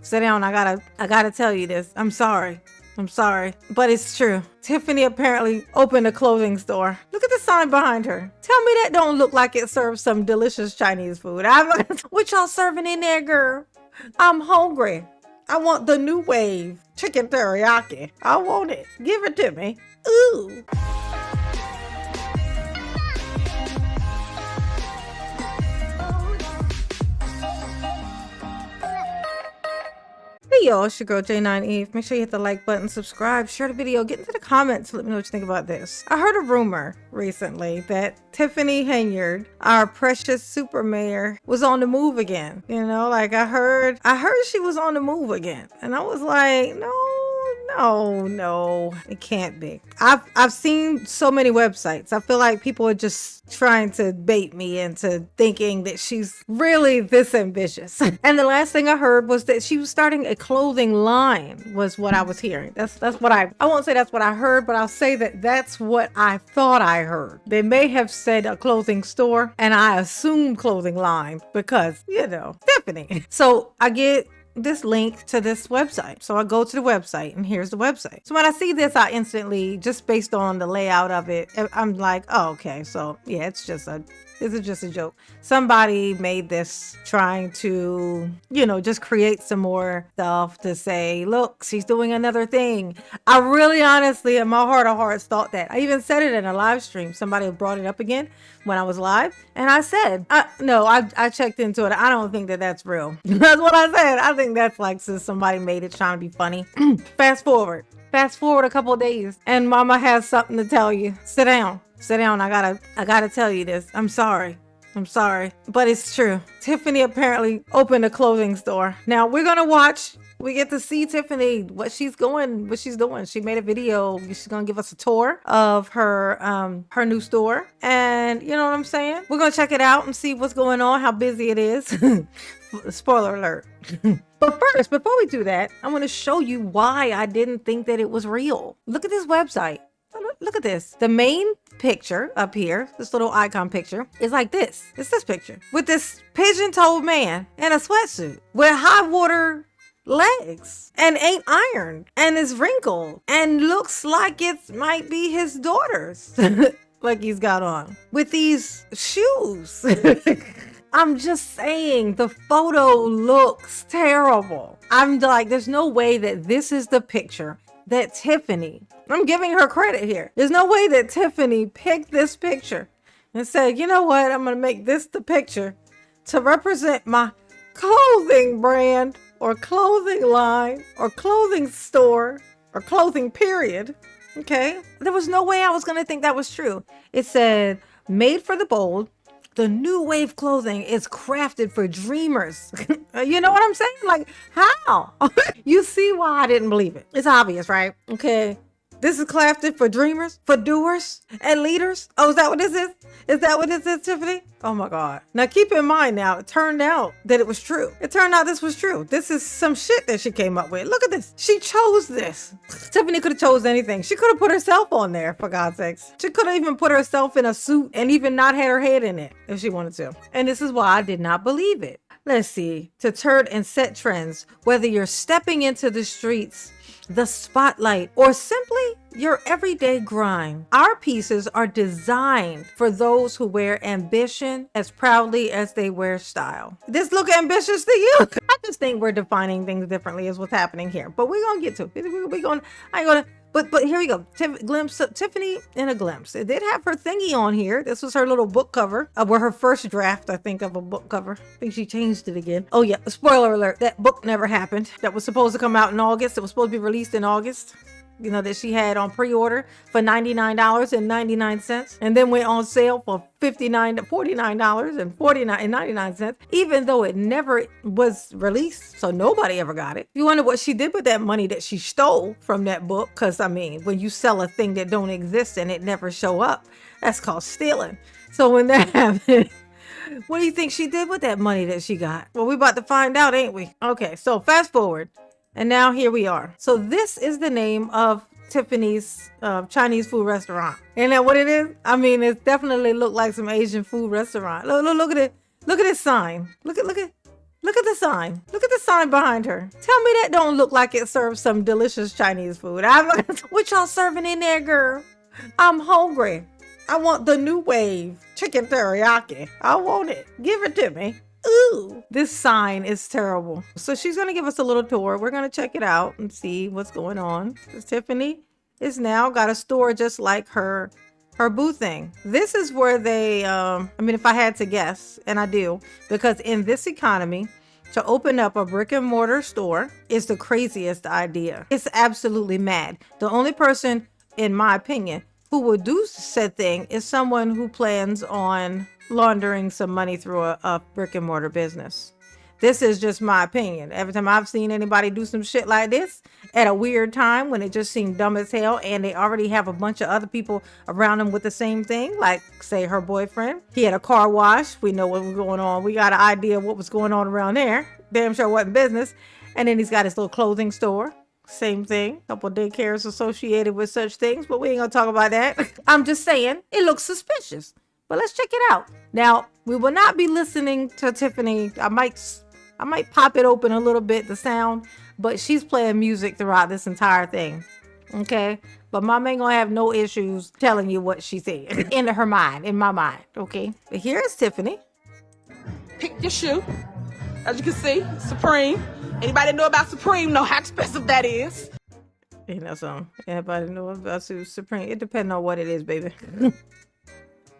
Sit down. I gotta tell you this. I'm sorry. But it's true. Tiffany apparently opened a clothing store. Look at the sign behind her. Tell me that don't look like it serves some delicious Chinese food. What y'all serving in there, girl? I'm hungry. I want the new wave chicken teriyaki. I want it. Give it to me. Ooh. Hey y'all, it's your girl J9 Eve. Make sure you hit the like button, subscribe, share the video, get into the comments, let me know what you think about this. I heard a rumor recently that Tiffany Henyard, our precious super mayor, was on the move again. You know, like I heard she was on the move again. And I was like, no, it can't be. I've seen so many websites. I feel like people are just trying to bait me into thinking that she's really this ambitious. And the last thing I heard was that she was starting a clothing line, was what I was hearing. That's what I won't say that's what I heard, but I'll say that that's what I thought I heard. They may have said a clothing store, and I assumed clothing line because, you know, Tiffany. So I get this link to this website. So I go to the website, and here's the website. So when I see this, I instantly, just based on the layout of it, I'm like, oh, okay. So yeah, this is just a joke. Somebody made this trying to, you know, just create some more stuff to say, look, she's doing another thing. I really honestly, in my heart of hearts, thought that. I even said it in a live stream. Somebody brought it up again when I was live. And I said, I checked into it. I don't think that that's real. That's what I said. I think that's like, since somebody made it trying to be funny. Fast forward a couple of days, and mama has something to tell you. Sit down. I gotta tell you this. I'm sorry. But it's true. Tiffany apparently opened a clothing store. Now we get to see Tiffany, what she's doing. She made a video. She's gonna give us a tour of her new store. And you know what I'm saying? We're gonna check it out and see what's going on, how busy it is. Spoiler alert. But first, before we do that, I'm gonna show you why I didn't think that it was real. Look at this website. Look at this. The main picture up here, this little icon picture, is like this. It's this picture with this pigeon-toed man in a sweatsuit with high water legs and ain't ironed and is wrinkled and looks like it might be his daughter's. Like he's got on with these shoes. I'm just saying, the photo looks terrible. I'm like, there's no way that this is the picture that Tiffany, I'm giving her credit here. There's no way that Tiffany picked this picture and said, you know what, I'm going to make this the picture to represent my clothing brand or clothing line or clothing store or clothing period. Okay. There was no way I was going to think that was true. It said, made for the bold. The new wave clothing is crafted for dreamers. You know what I'm saying? Like, how? You see why I didn't believe it. It's obvious, right? Okay. This is crafted for dreamers, for doers, and leaders. Oh, is that what this is? Is that what this is, Tiffany? Oh my God. Now keep in mind now, it turned out that it was true. It turned out this was true. This is some shit that she came up with. Look at this. She chose this. Tiffany could have chose anything. She could have put herself on there, for God's sakes. She could have even put herself in a suit and even not had her head in it if she wanted to. And this is why I did not believe it. Let's see. To turn and set trends, whether you're stepping into the streets, the spotlight, or simply your everyday grind. Our pieces are designed for those who wear ambition as proudly as they wear style. This look ambitious to you? I just think we're defining things differently is what's happening here. But we're gonna get to it. But here we go. Tiffany in a glimpse. It did have her thingy on here. This was her little book cover, where her first draft, I think, of a book cover. I think she changed it again. Oh yeah, spoiler alert. That book never happened. That was supposed to come out in August. It was supposed to be released in August. You know, that she had on pre-order for $99.99 and then went on sale for $49.99, even though it never was released. So nobody ever got it. You wonder what she did with that money that she stole from that book. Because, I mean, when you sell a thing that don't exist and it never show up, that's called stealing. So when that happened, what do you think she did with that money that she got? Well, we about to find out, ain't we? Okay, so fast forward. And now here we are. So this is the name of Tiffany's Chinese food restaurant. Ain't that what it is? I mean, it definitely looked like some Asian food restaurant. Look at it. Look at this sign. Look at Look at the sign. Look at the sign behind her. Tell me that don't look like it serves some delicious Chinese food. What y'all serving in there, girl? I'm hungry. I want the new wave chicken teriyaki. I want it. Give it to me. Ooh, this sign is terrible. So she's going to give us a little tour. We're going to check it out and see what's going on. Tiffany is now got a store just like her boo thing. This is where they, I mean, if I had to guess, and I do, because in this economy, to open up a brick and mortar store is the craziest idea. It's absolutely mad. The only person, in my opinion, who would do said thing is someone who plans on laundering some money through a brick and mortar business. This is just my opinion. Every time I've seen anybody do some shit like this at a weird time when it just seemed dumb as hell and they already have a bunch of other people around them with the same thing, like say her boyfriend. He had a car wash. We know what was going on. We got an idea of what was going on around there. Damn sure wasn't business. And then he's got his little clothing store. Same thing. Couple of daycares associated with such things, but we ain't gonna talk about that. I'm just saying it looks suspicious. But let's check it out. Now, we will not be listening to Tiffany. I might pop it open a little bit, the sound, but she's playing music throughout this entire thing. Okay? But mom ain't gonna have no issues telling you what she said in her mind, in my mind. Okay? But here's Tiffany. Pick your shoe. As you can see, Supreme. Anybody know about Supreme know how expensive that is. You know something. Everybody know about Supreme. It depends on what it is, baby.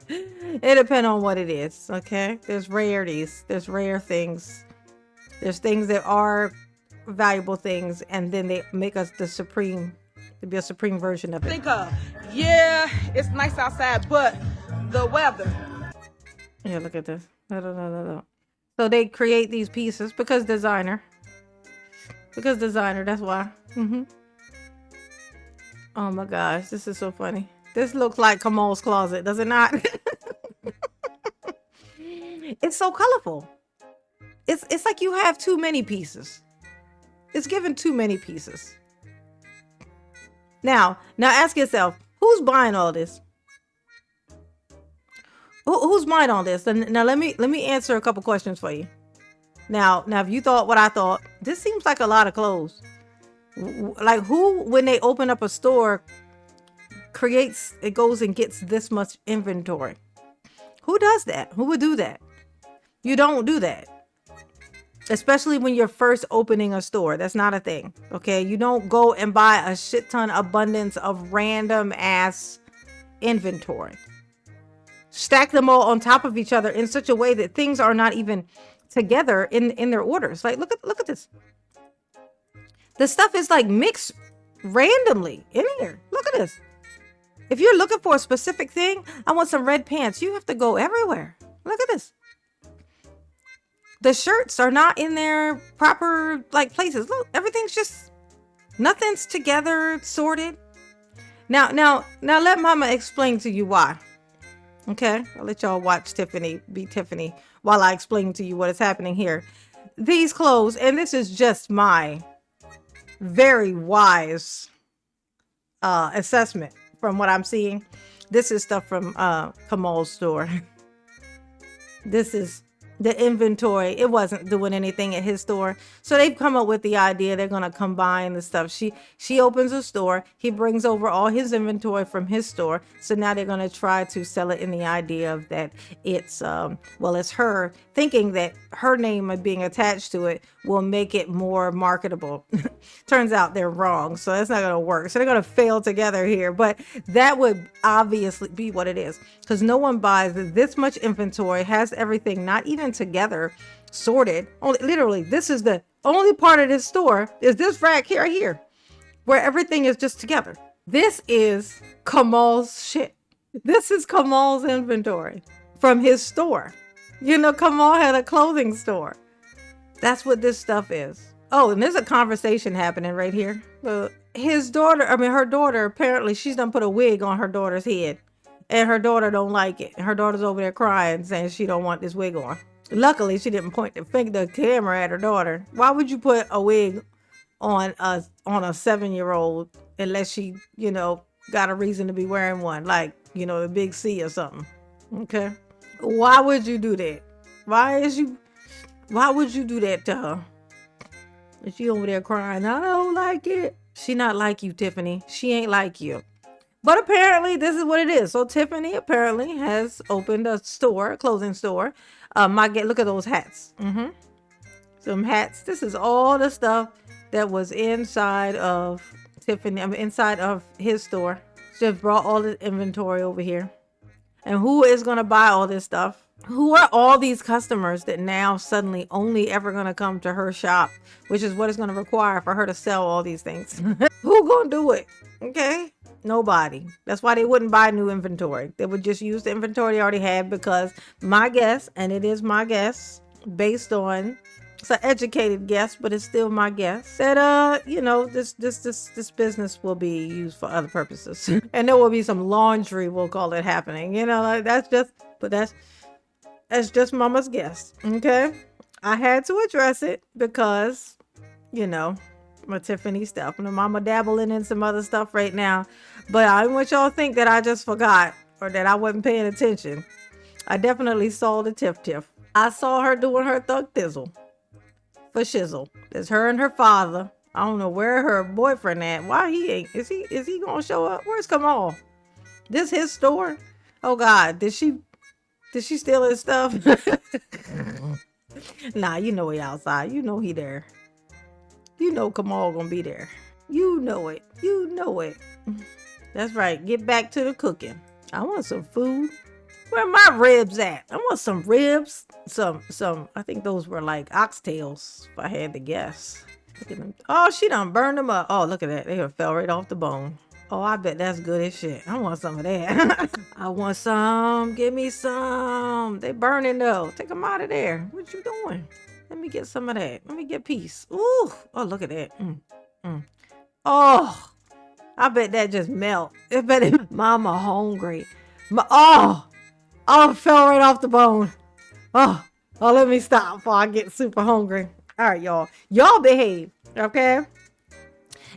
It depends on what it is. Okay? There's rarities. There's rare things. There's things that are valuable things, and then they make us the supreme, to be a supreme version of it. Think of, yeah, it's nice outside, but the weather. Yeah, look at this. No. So they create these pieces because designer. That's why. Oh my gosh, this is so funny. This looks like Kamal's closet, does it not? It's so colorful. It's like you have too many pieces. It's given too many pieces. Now ask yourself, who's buying all this? Who's buying all this? Now let me answer a couple questions for you. Now if you thought what I thought, this seems like a lot of clothes. Like who, when they open up a store, goes and gets this much inventory? Who does that? Who would do that? You don't do that. Especially when you're first opening a store. That's not a thing. Okay. You don't go and buy a shit ton abundance of random ass inventory. Stack them all on top of each other in such a way that things are not even together in their orders. Like, look at this. The stuff is like mixed randomly in here. Look at this. If you're looking for a specific thing, I want some red pants. You have to go everywhere. Look at this. The shirts are not in their proper like places. Look, everything's just, nothing's together, sorted. Now let mama explain to you why. Okay, I'll let y'all watch Tiffany be Tiffany while I explain to you what is happening here. These clothes, and this is just my very wise assessment from what I'm seeing. This is stuff from Kamal's store. This is the inventory. It wasn't doing anything at his store. So they've come up with the idea they're going to combine the stuff. She opens a store. He brings over all his inventory from his store. So now they're going to try to sell it in the idea of that it's, it's her, thinking that her name being attached to it will make it more marketable. Turns out they're wrong. So that's not going to work. So they're going to fail together here. But that would obviously be what it is. Because no one buys this much inventory, has everything not even together, sorted. Only literally, this is the only part of this store is this rack here, where everything is just together. This is Kamal's shit. This is Kamal's inventory from his store. You know, Kamal had a clothing store. That's what this stuff is. Oh, and there's a conversation happening right here. Her daughter, apparently she's done put a wig on her daughter's head. And her daughter don't like it. Her daughter's over there crying, saying she don't want this wig on. Luckily, she didn't point the camera at her daughter. Why would you put a wig on a 7-year-old unless she, got a reason to be wearing one, like, the big C or something? Okay. Why would you do that? Why would you do that to her? And she over there crying, I don't like it. She not like you, Tiffany. She ain't like you. But apparently this is what it is. So Tiffany apparently has opened a store, a clothing store. Look at those hats. Some hats. This is all the stuff that was inside of inside of his store. Just brought all the inventory over here. And who is going to buy all this stuff? Who are all these customers that now suddenly only ever going to come to her shop, which is what it's going to require for her to sell all these things? Who going to do it? Okay. Nobody. That's why they wouldn't buy new inventory. They would just use the inventory they already had, because my guess, and it is my guess, based on, it's an educated guess, but it's still my guess, that this business will be used for other purposes. And there will be some laundry, we'll call it, happening. That's just mama's guess. Okay. I had to address it because, my Tiffany stuff. And mama dabbling in some other stuff right now. But I don't want y'all to think that I just forgot or that I wasn't paying attention. I definitely saw the tiff. I saw her doing her thug thizzle for shizzle. It's her and her father. I don't know where her boyfriend at. Why he ain't? Is he gonna show up? Where's Kamal? This his store? Oh God, did she steal his stuff? Nah, he outside. He there. Kamal gonna be there. You know it. That's right. Get back to the cooking. I want some food. Where my ribs at? I want some ribs. Some. I think those were like oxtails, if I had to guess. Look at them. Oh, she done burned them up. Oh, look at that. They fell right off the bone. Oh, I bet that's good as shit. I want some of that. I want some. Give me some. They burning though. Take them out of there. What you doing? Let me get some of that. Let me get a piece. Ooh. Oh, look at that. Oh, I bet that just melt. I bet it. Mama hungry. It fell right off the bone. Oh, let me stop before I get super hungry. All right, y'all. Y'all behave, okay?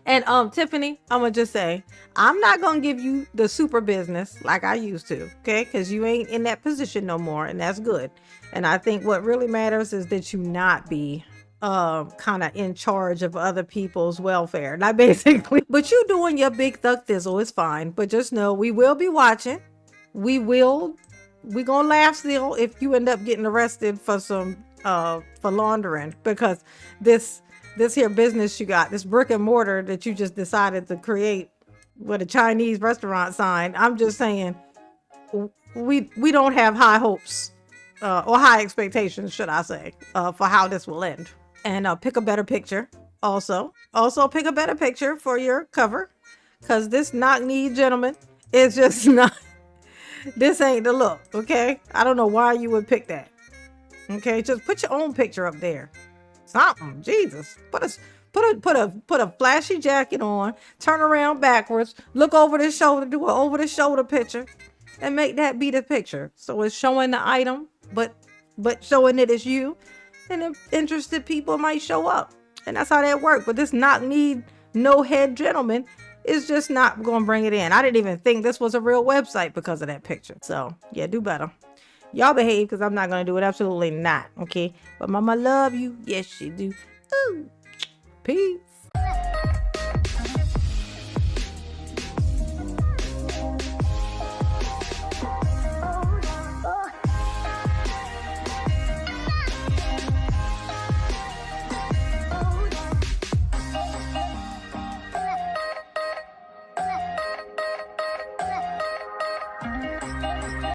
And Tiffany, I'm gonna just say, I'm not gonna give you the super business like I used to, okay? Because you ain't in that position no more, and that's good. And I think what really matters is that you not be kind of in charge of other people's welfare. Not basically, but you doing your big thug thizzle is fine. But just know we will be watching. We gonna laugh still if you end up getting arrested for some for laundering, because this here business you got, this brick and mortar that you just decided to create with a Chinese restaurant sign. I'm just saying, we don't have high hopes or high expectations, should I say, for how this will end. And pick a better picture. Also pick a better picture for your cover, because this knock-knee gentleman is just not. This ain't the look. Okay, I don't know why you would pick that. Okay, just put your own picture up there. Something, Jesus. Put a flashy jacket on, turn around backwards, look over the shoulder, do an over the shoulder picture, and make that be the picture. So it's showing the item, but showing it as you, and then interested people might show up. And that's how that works. But this knock-knee, no-head gentleman is just not going to bring it in. I didn't even think this was a real website because of that picture. So, yeah, do better. Y'all behave, because I'm not going to do it. Absolutely not. Okay? But mama love you. Yes, she do. Ooh. Peace.